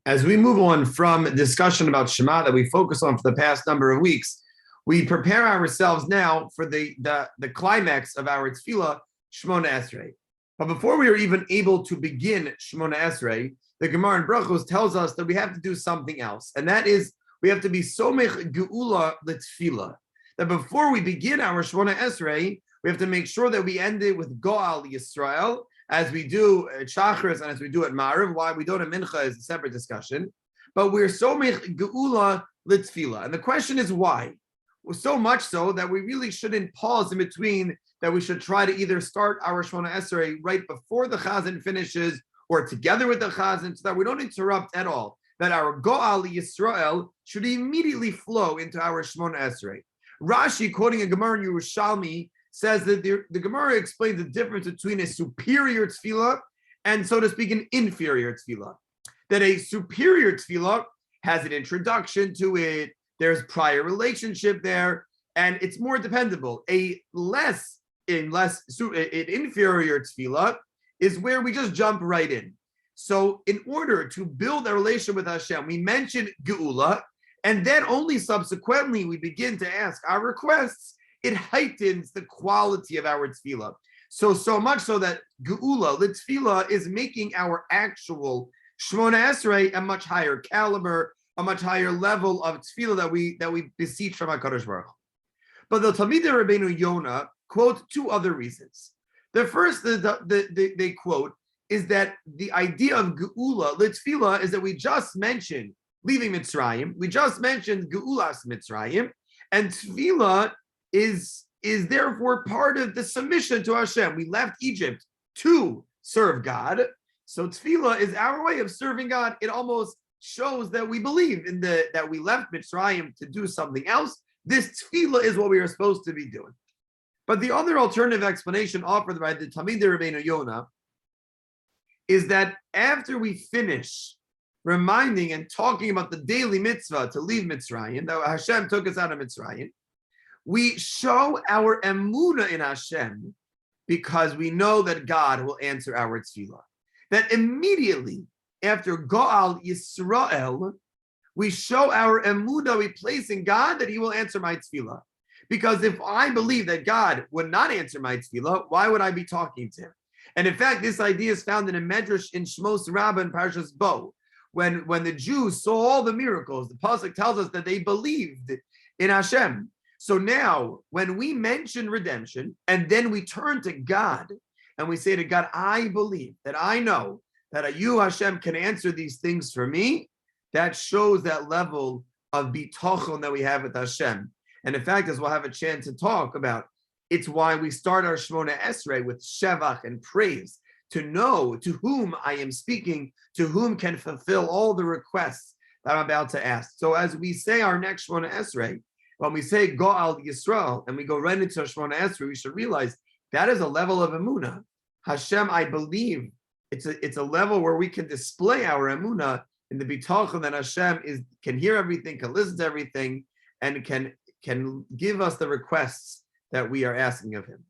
As we move on from discussion about Shema that we focus on for the past number of weeks, we prepare ourselves now for the climax of our Tefillah, Shmona Esrei. But before we are even able to begin Shmona Esrei, the Gemara in Brachos tells us that we have to do something else, and that is we have to be somech Geulah Tefillah. That before we begin our Shmona Esrei, we have to make sure that we end it with Goal Yisrael, as we do at Shachris and as we do at Ma'ariv. Why we don't at Mincha is a separate discussion. But we're somech Geulah Tefillah. And the question is why? Well, so much so that we really shouldn't pause in between, that we should try to either start our Shmona Esrei right before the Chazan finishes or together with the Chazan, so that we don't interrupt at all. That our Goal Yisrael should immediately flow into our Shmona Esrei. Rashi, quoting a Gemara in Yerushalmi, says that the Gemara explains the difference between a superior tefillah and, so to speak, an inferior tefillah. That a superior tefillah has an introduction to it, there's prior relationship there, and it's more dependable. An inferior tefillah is where we just jump right in. So in order to build a relation with Hashem, we mention Geulah, and then only subsequently we begin to ask our requests. It heightens the quality of our tefillah. So much so that Geulah, the tefillah, is making our actual Shmona Esrei a much higher caliber, a much higher level of tefillah that we beseech from HaKadosh Baruch Hu. But the Talmidei Rabbeinu Yonah quote two other reasons. The first they quote is that the idea of Geulah, the tefillah, is that we just mentioned leaving Mitzrayim, we just mentioned Geulas Mitzrayim, and tefillah is therefore part of the submission to Hashem. We left Egypt to serve God, so tefillah is our way of serving God. It almost shows that we believe in that we left Mitzrayim to do something else. This tefillah is what we are supposed to be doing. But the other alternative explanation offered by the Talmidei Rabbeinu Yonah is that after we finish reminding and talking about the daily mitzvah to leave Mitzrayim, that Hashem took us out of Mitzrayim, we show our emunah in Hashem because we know that God will answer our tefillah. That immediately after Goal Yisrael, we show our emunah, we place in God that He will answer my tefillah. Because if I believe that God would not answer my tefillah, why would I be talking to Him? And in fact, this idea is found in a medrash in Shmos Rabbah and Parshas Bo. When the Jews saw all the miracles, the pasuk tells us that they believed in Hashem. So now, when we mention redemption, and then we turn to God, and we say to God, I believe, that I know that you, Hashem, can answer these things for me, that shows that level of bitachon that we have with Hashem. And in fact, as we'll have a chance to talk about, it's why we start our Shmona Esrei with shevach and praise, to know to whom I am speaking, to whom can fulfill all the requests that I'm about to ask. So as we say our next Shmona Esrei, when we say Goal Yisrael, and we go right into Shmona Esrei, we should realize that is a level of emunah. Hashem, I believe, it's a level where we can display our emunah in the bitachon that Hashem can hear everything, can listen to everything, and can give us the requests that we are asking of Him.